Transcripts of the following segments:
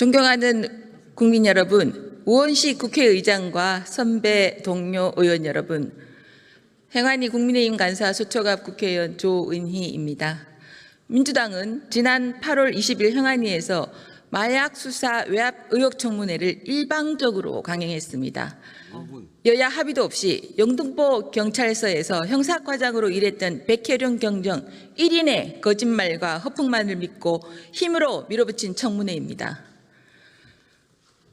존경하는 국민 여러분, 우원식 국회의장과 선배 동료 의원 여러분, 행안위 국민의힘 간사 소초갑 국회의원 조은희입니다. 민주당은 지난 8월 20일 행안위에서 마약 수사 외압 의혹 청문회를 일방적으로 강행했습니다. 여야 합의도 없이 영등포 경찰서에서 형사과장으로 일했던 백혜령 경정 1인의 거짓말과 허풍만을 믿고 힘으로 밀어붙인 청문회입니다.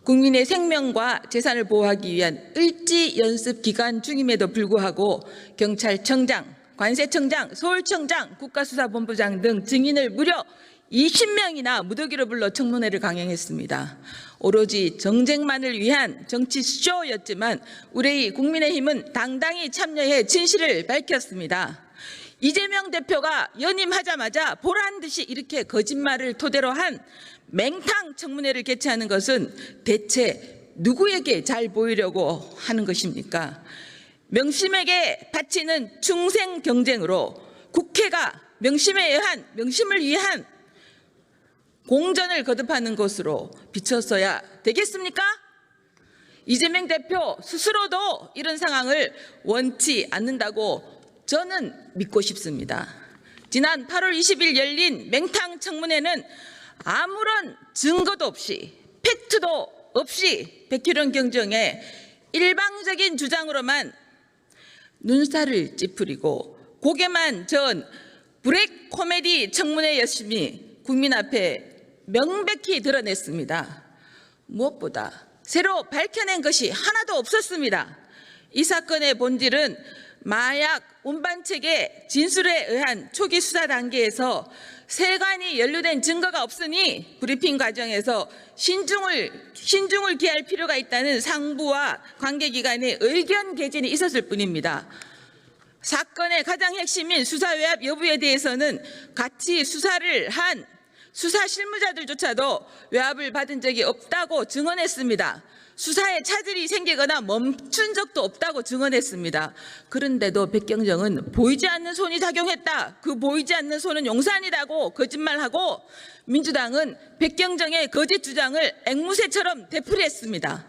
국민의 생명과 재산을 보호하기 위한 을지 연습 기간 중임에도 불구하고 경찰청장, 관세청장, 서울청장, 국가수사본부장 등 증인을 무려 20명이나 무더기로 불러 청문회를 강행했습니다. 오로지 정쟁만을 위한 정치 쇼였지만 우리 국민의힘은 당당히 참여해 진실을 밝혔습니다. 이재명 대표가 연임하자마자 보란듯이 이렇게 거짓말을 토대로 한 맹탕 청문회를 개최하는 것은 대체 누구에게 잘 보이려고 하는 것입니까? 명심에게 바치는 충생 경쟁으로 국회가 명심을 위한 공전을 거듭하는 것으로 비춰서야 되겠습니까? 이재명 대표 스스로도 이런 상황을 원치 않는다고 저는 믿고 싶습니다. 지난 8월 20일 열린 맹탕 청문회는 아무런 증거도 없이 팩트도 없이 백혜령 경정의 일방적인 주장으로만 눈살을 찌푸리고 고개만 저은 블랙 코미디 청문회였음이 국민 앞에 명백히 드러냈습니다. 무엇보다 새로 밝혀낸 것이 하나도 없었습니다. 이 사건의 본질은 마약 운반책의 진술에 의한 초기 수사 단계에서 세관이 연루된 증거가 없으니 브리핑 과정에서 신중을 기할 필요가 있다는 상부와 관계기관의 의견 개진이 있었을 뿐입니다. 사건의 가장 핵심인 수사 외압 여부에 대해서는 같이 수사를 한 수사 실무자들조차도 외압을 받은 적이 없다고 증언했습니다. 수사에 차질이 생기거나 멈춘 적도 없다고 증언했습니다. 그런데도 백경정은 보이지 않는 손이 작용했다. 그 보이지 않는 손은 용산이라고 거짓말하고 민주당은 백경정의 거짓 주장을 앵무새처럼 되풀이했습니다.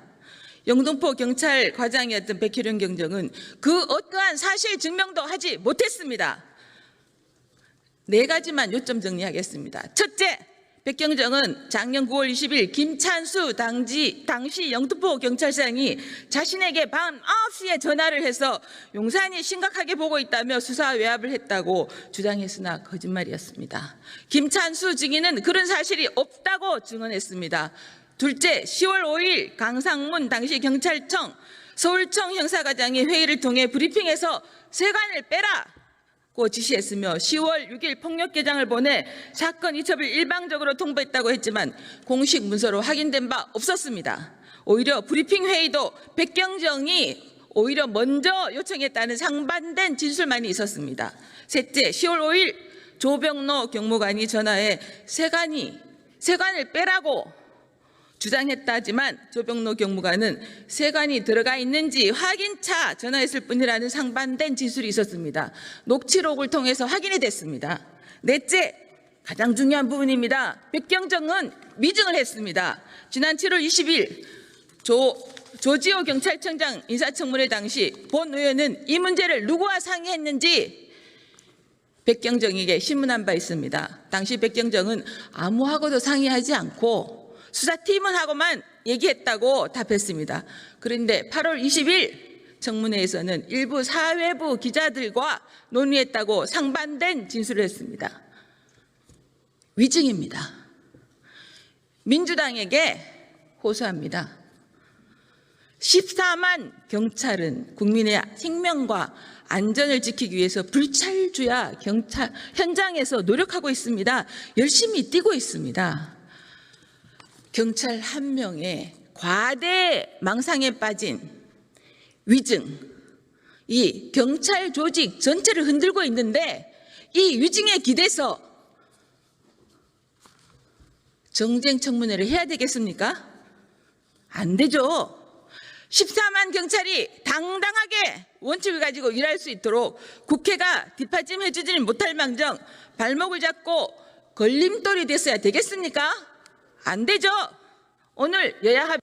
영등포 경찰과장이었던 백혜령 경정은 그 어떠한 사실 증명도 하지 못했습니다. 4가지만 요점 정리하겠습니다. 첫째, 백경정은 작년 9월 20일 김찬수 당시 영등포 경찰서장이 자신에게 밤 9시에 전화를 해서 용산이 심각하게 보고 있다며 수사 외압을 했다고 주장했으나 거짓말이었습니다. 김찬수 증인은 그런 사실이 없다고 증언했습니다. 둘째, 10월 5일 강상문 당시 경찰청 서울청 형사과장이 회의를 통해 브리핑에서 세관을 빼라 고 지시했으며 10월 6일 폭력계장을 보내 사건 이첩을 일방적으로 통보했다고 했지만 공식 문서로 확인된 바 없었습니다. 오히려 브리핑 회의도 백경정이 오히려 먼저 요청했다는 상반된 진술만이 있었습니다. 셋째, 10월 5일 조병로 경무관이 전화해 세관을 빼라고 주장했다지만 조병로 경무관은 세관이 들어가 있는지 확인차 전화했을 뿐이라는 상반된 진술이 있었습니다. 녹취록을 통해서 확인이 됐습니다. 넷째, 가장 중요한 부분입니다. 백경정은 미증을 했습니다. 지난 7월 20일 조지호 경찰청장 인사청문회 당시 본 의원은 이 문제를 누구와 상의했는지 백경정에게 신문한 바 있습니다. 당시 백경정은 아무하고도 상의하지 않고 수사팀은 하고만 얘기했다고 답했습니다. 그런데 8월 20일 청문회에서는 일부 사회부 기자들과 논의했다고 상반된 진술을 했습니다. 위증입니다. 민주당에게 호소합니다. 14만 경찰은 국민의 생명과 안전을 지키기 위해서 불찰주야 경찰 현장에서 노력하고 있습니다. 열심히 뛰고 있습니다. 경찰 한 명의 과대 망상에 빠진 위증, 이 경찰 조직 전체를 흔들고 있는데 이 위증에 기대서 정쟁 청문회를 해야 되겠습니까? 안 되죠. 14만 경찰이 당당하게 원칙을 가지고 일할 수 있도록 국회가 뒷받침해주지는 못할 망정 발목을 잡고 걸림돌이 됐어야 되겠습니까? 안 되죠. 오늘 여야 합의